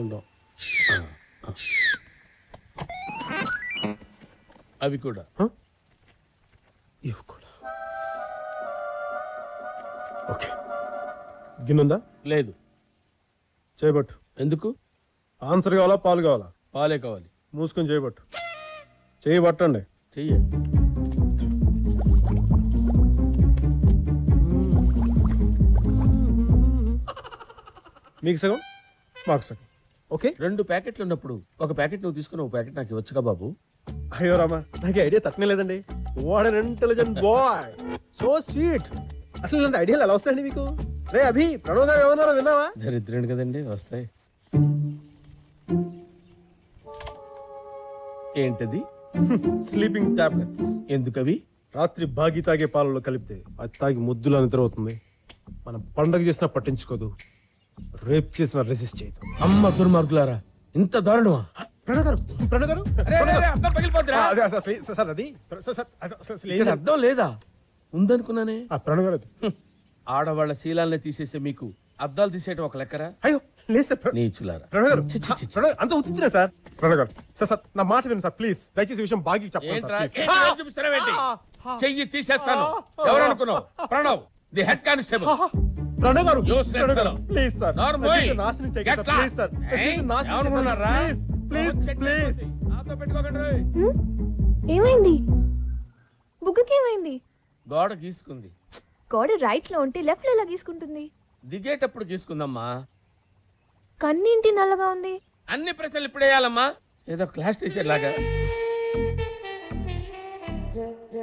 తీసుకుంటాం. అవి కూడా ఇవి కూడా. ఓకే, గిన్నుందా? లేదు. చేయబట్టు. ఎందుకు? ఆన్సర్ కావాలా పాలు కావాలా? పాలే కావాలి. మూసుకొని చేయబట్టు. చేయబట్టండి. చెయ్యి. మీకు సగం మాకు సగం. ఓకే. 2 ప్యాకెట్లు ఉన్నప్పుడు ఒక ప్యాకెట్ నువ్వు తీసుకుని ఒక ప్యాకెట్ నాకు ఇవ్వచ్చుగా బాబు. అయ్యో రామా, నాకు ఐడియా తట్టనే లేదండి. What an intelligent boy, so sweet. అసలు ఇలాంటి ఐడియాలు ఎలా వస్తాయండి మీకు? రే అభి, ప్రణవ్ గారు ఏమన్నారో విన్నావా? దరిద్రుడు కదండి, వస్తాయి. ఏంటది? Sleeping tablets. ఎందుకవి? రాత్రి బాగి తాగే పాలలో కలిపితే అది తాగి ముద్దులా నిద్ర అవుతుంది. మనం పండగ చేసినా పట్టించుకోదు, రేప్ చేసినా రెసిస్ట్ చేయదు. అమ్మ దుర్మార్గులారా, ఇంత దారుణమా? ప్రణవ్ గారు, ప్రణవ్ గారు, అర్థం లేదా? ఉందనుకున్నానే. ప్రణవ్ గారు, ఆడవాళ్ల శీలాల్ని తీసేసే మీకు అద్దాలు తీసేయడం ఒక లెక్కరా? అయ్యో లేదు సార్. నీచులారా. ప్రణవ్ గారు, ప్రణవ్ అంత ఉత్తున్నా సార్. ప్రణవ్ గారు, సార్ నా మాట విను సార్ ప్లీజ్. దయచేసి విషయం బాగా చెయ్యి తీసేస్తాను. ఎవరు అనుకున్నావు? Pranav, the head constable. Pranav గారు, ప్లీజ్ సార్. నాశనం చేయకండి ప్లీజ్ సార్. ఏమనుకున్నారా? Please please. నాతో పెట్టుకోకండి. ఏమైంది? బుగ్గకి ఏమైంది? గోడ గీసుకుంది. గోడ రైట్ లో ఉంటే లెఫ్ట్ లో ఎలా గీసుకుంటుంది? దిగేటప్పుడు గీసుకుందమ్మా. కన్నింటి నల్లగా ఉంది. అన్ని ప్రశ్నలు ఇప్పుడు వేయాలమ్మా, ఏదో క్లాస్ టీచర్ లాగా.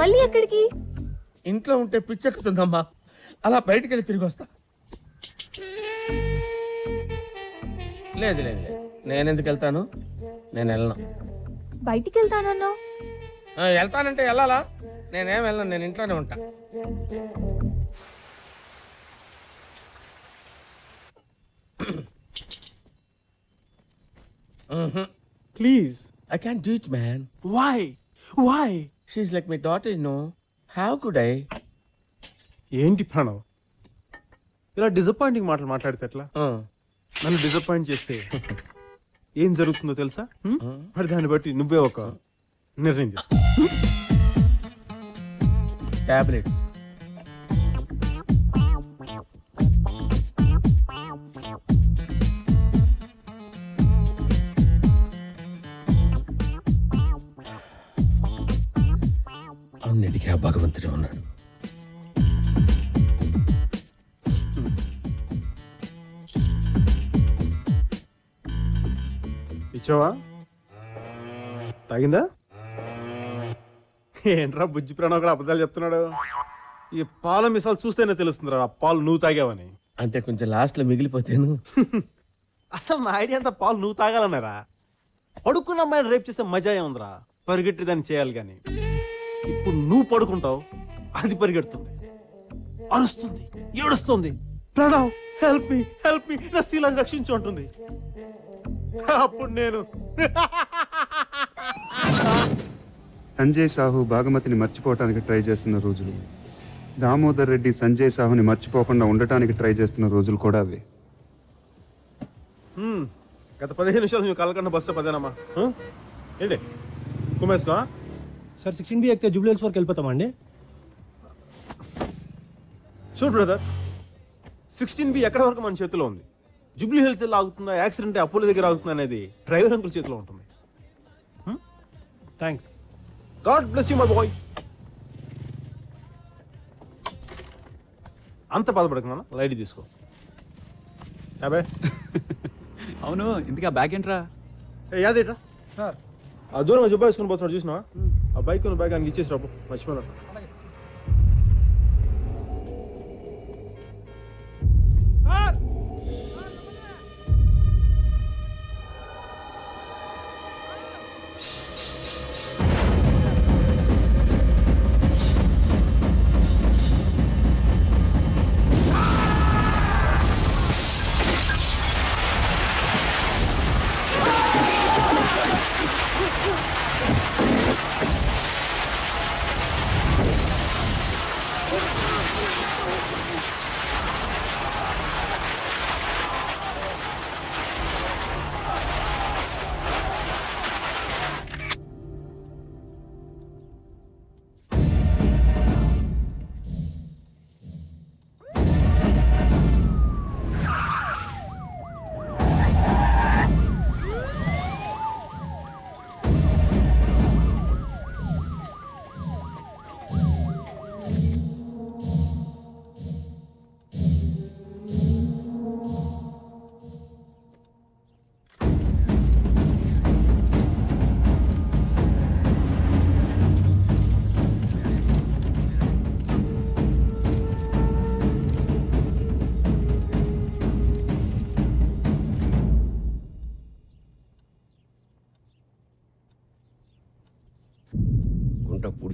మళ్ళీ ఎక్కడికి? ఇంట్లో ఉంటే పిచ్చెక్కుతుందమ్మా, అలా బయటికి వెళ్ళి తిరిగి వస్తా. లేదు లేదు, నేనెందుకు వెళ్తాను? నేను వెళ్ళను. బయటికి వెళ్తానన్నావు. వెళ్తానంటే వెళ్ళాలా? నేనేం వెళ్ళను, నేను ఇంట్లోనే ఉంటా. Please. I can't do it, man. Why why? She's like my daughter, you know. How could I? ఏంటి ప్రణవ్, ఇలా డిసప్పాయింటింగ్ మాటలు మాట్లాడితే ఎట్లా? నన్ను డిసప్పాయింట్ చేస్తే ఏం జరుగుతుందో తెలుసా? మరి దాన్ని బట్టి నువ్వే ఒక నిర్ణయం తీసుకో. Tablets. అన్నిటికీ ఆ భగవంతుడే ఉన్నాడు. ఇచ్చావా? తాగిందా? ఏంట్రా బుజ్జి ప్రణవ్ కూడా అబద్ధాలు చెప్తున్నాడు. ఈ పాల మిసాలు చూస్తేనే తెలుస్తుందిరా ఆ పాలు నువ్వు తాగావని. అంటే కొంచెం లాస్ట్ లో మిగిలిపోతేను. అసలు నా ఐడియా అంతా పాలు నువ్వు తాగాలన్నారా? పడుకున్న అమ్మాయిని రేపు చేస్తే మజా ఏముందిరా? పరిగెట్టి దాన్ని చేయాలి కానీ ఇప్పుడు నువ్వు పడుకుంటావు, అది పరిగెడుతుంది, అరుస్తుంది, ఏడుస్తుంది, ప్రణవ్ హెల్ప్ మీ నా శీలాన్ని రక్షించు అంటుంది. అప్పుడు నేను సంజయ్ సాహు భాగమతిని మర్చిపోవటానికి ట్రై చేస్తున్న రోజులు, దామోదర్ రెడ్డి సంజయ్ సాహుని మర్చిపోకుండా ఉండటానికి ట్రై చేస్తున్న రోజులు కూడా అవే. గత 15 నిమిషాలు నువ్వు కలకన్నా బస్ స్టాప్ అదేనమ్మా. ఏంటి కుమేసుకో సార్ 16B ఎక్కితే జూబ్లీ హిల్స్ వరకు వెళ్ళిపోతామండి. చూడు బ్రదర్, 16B ఎక్కడ వరకు మన చేతిలో ఉంది. జూబ్లీ హిల్స్ ఆగుతుందా, యాక్సిడెంట్ అప్పుల దగ్గర ఆగుతుందా అనేది డ్రైవర్ అంకుల్ చేతిలో ఉంటుంది. Thanks. God bless you my boy. అంత బాధపడకున్నా, లైట్ తీసుకో. అబే అవును, ఇంతకీ ఆ బ్యాగ్ ఏంట్రా? యాదేట్రా సార్, ఆ దూరం జబ్బా వేసుకుని పోతున్నాడు చూసినావా? ఆ బైక్ ఉన్న బ్యాగ్ ఆయనకి ఇచ్చేసి రాబు, మర్చిపోయినా.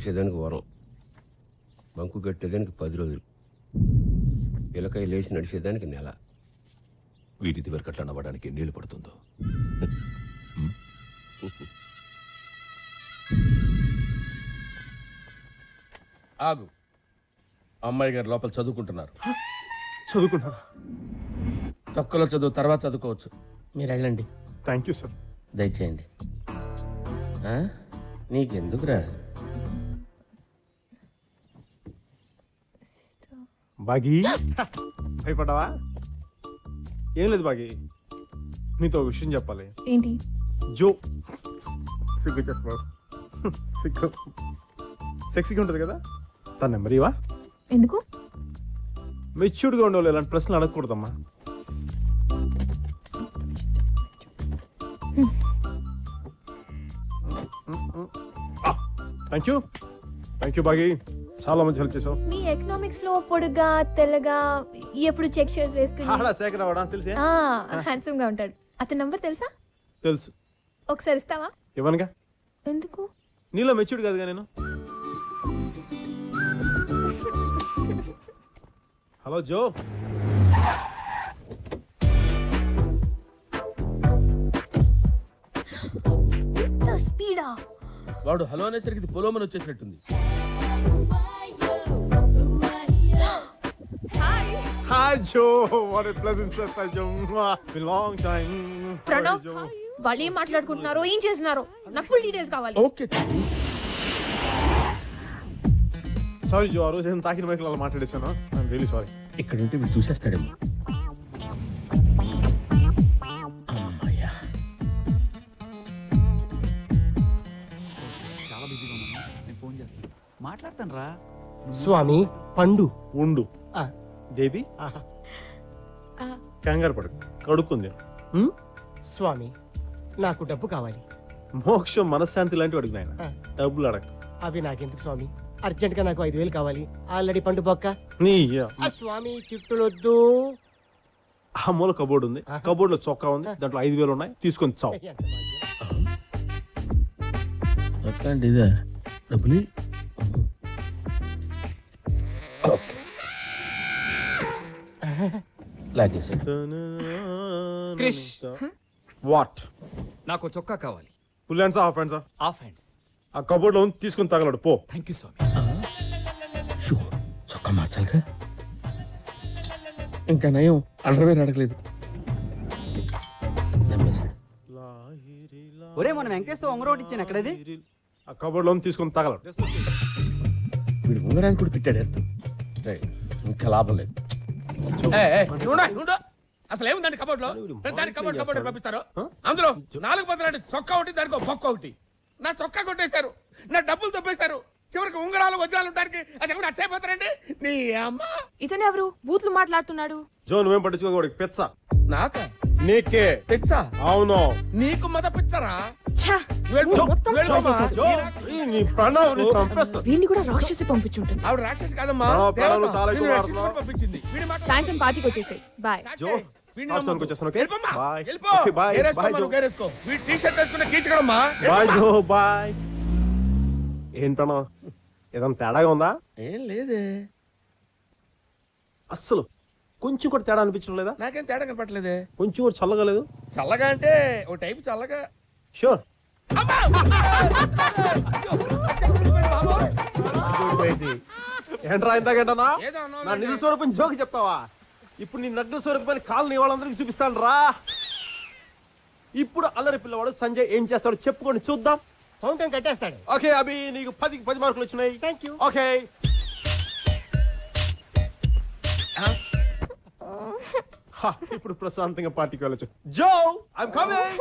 నడిచేదానికి వారం, బంకు కట్టేదానికి 10 రోజులు, పిల్లకాయ లేచి నడిచేదానికి నెల. వీటిది వరకు అట్లా నవ్వడానికి నీళ్లు పడుతుందో. ఆగు. అమ్మాయి గారు లోపల చదువుకుంటున్నారు. చదువుకున్నారా? తక్కువలో చదువు తర్వాత చదువుకోవచ్చు. మీరు వెళ్ళండి. Thank you sir. దయచేయండి. నీకెందుకురా? బాగీ భయపడ్డావా? ఏం లేదు బాగీ, నీతో ఒక విషయం చెప్పాలి. ఏంటి? జో సిగ్గు చేస్తున్నావు. సిగ్గు సెక్సీగా ఉంటుంది కదా, తన నెంబర్ ఇవా? ఎందుకు? మెచ్యూర్డ్గా ఉండేవాళ్ళు ఇలాంటి ప్రశ్నలు అడగకూడదమ్మా. థ్యాంక్ యూ బాగీ, చాలా మంచి హెల్ప్ చేసావు. మీ ఎకనామిక్స్ లో పొడుగా తెల్లగా ఎప్పుడు చెక్ షర్ట్స్ వేసుకుని ఆడా శేఖర్ అవడా తెలిసే? హ్యాండ్సమ్ గా ఉంటాడు. అతని నంబర్ తెలుసా? తెలుసు. ఒకసారి ఇస్తావా? ఇవ్వనుగా. ఎందుకు? నీలో మెచ్యూర్డ్ కాదుగా నేను. హలో జో. స్పీడా? వాడు హలో అనేసరికి ఇది పొలోమని వచ్చేసినట్టుంది. Hi Joe, what a pleasant surprise, Joe. Been long time. Pranav, వాళ్ళు ఏం మాట్లాడుకుంటున్నారో ఏం చేస్తున్నారో నాకు ఫుల్ డీటెయిల్స్ కావాలి. ఓకే. సారీ జో, ఆ రోజు నేను తాకిన మైకులు అలా మాట్లాడేశాను. I'm really sorry. ఇక్కడ ఉంటే వీడు చూసేస్తాడేమో. అమ్మయ్యా. చాలా బిజీగా ఉన్నాను, నేను ఫోన్ చేస్తాను. మాట్లాడతాను రా. స్వామి పండు ఉండు. దేవి కంగారు పడు, కడుక్కుంది. స్వామి నాకు డబ్బు కావాలి. మోక్షం మనశ్శాంతి లాంటివి అడుగు నాయన, డబ్బులు అడగ. అవి నాకెందుకు స్వామి? అర్జెంట్ గా నాకు 5,000 కావాలి. ఆల్రెడీ పండు బొక్క. నీ స్వామి తిట్టులొద్దు. ఆ మూల కబోర్డ్ ఉంది, కబోర్డ్ లో చొక్కా ఉంది, దాంట్లో 5,000 ఉన్నాయి, తీసుకొని చావు. అట్లాంటి ఇదే డబ్బులు. ఓకే. క్రిష్, వాట్? నాకు చొక్కా కావాలి. ఫుల్ హ్యాండ్సా హాఫ్ హ్యాండ్సా? Half hands. ఆ కబోర్డ్ లో ఉంది, తీసుకొని తగలడు పో. థ్యాంక్ యూ స్వామి. చొక్కా మార్చాలిగా. ఇంకా నయం అండర్వేర్ అడగలేదు. ఒరే మన వెంకటేశ్వర ఉంగరం ఇచ్చాను ఎక్కడది? ఆ కబోర్డ్ లో ఉంది, తీసుకొని తగలడు. వీడు ఉంగరానికి కూడా పెట్టాడు. ఇంకా లాభం లేదు. అసలు ఏముందండి కబోర్డ్ లో? దానికి కబోర్డ్ పంపిస్తారు. అందులో 4 బదులు చొక్కా ఒకటి, దానికి బొక్క ఒకటి. నా చొక్కా కొట్టేశారు, నా డబ్బులు తప్పేశారు. చివరికి ఉంగరాలు వజ్రాలు ఉంటానికి అది ఎవరు అచ్చైపోతారండి. నీ అమ్మ. ఇతను ఎవరు బూత్లు మాట్లాడుతున్నాడు? జో నువ్వేం పట్టించుకోకూడదు. పెచ్చ నాకా? నీకే పిచ్చా? అవును. నీకు మత పిచ్చరా? వీడిని కూడా రాక్షసి పంపించుంటుంది. ఆవిడ రాక్షసి కాదమ్మా, పంపించింది. సాయంత్రం పార్టీకి వచ్చేసాయి. బాయ్. ఏం ప్రణవ్, ఏదన్నా తేడాగా ఉందా? ఏం లేదే. అస్సలు కొంచెం కూడా తేడా అనిపించడం లేదా? నాకేం తేడా కనపట్లేదే. కొంచెం కూడా చల్లగా లేదు? చల్లగా అంటే ఓ టైపు చల్లగా. షూర్. ఏంట్రా ఇందాకేంటనా నా నిజ స్వరూపం జోకి చెప్తావా? ఇప్పుడు నీ నగ్న స్వరూపాన్ని కాలనీ వాళ్ళందరికీ చూపిస్తాను రా. ఇప్పుడు అల్లరి పిల్లవాడు సంజయ్ ఏం చేస్తాడో చెప్పుకొని చూద్దాం. ఫౌంటైన్ కట్టేస్తాడు. ఓకే అభి, నీకు 10కి 10 మార్కులు వచ్చినాయి. Thank you. ఓకే. ఇప్పుడు ప్రశాంతంగా పార్టీకి వెళ్ళొచ్చు. జో ఐఎమ్ కమింగ్.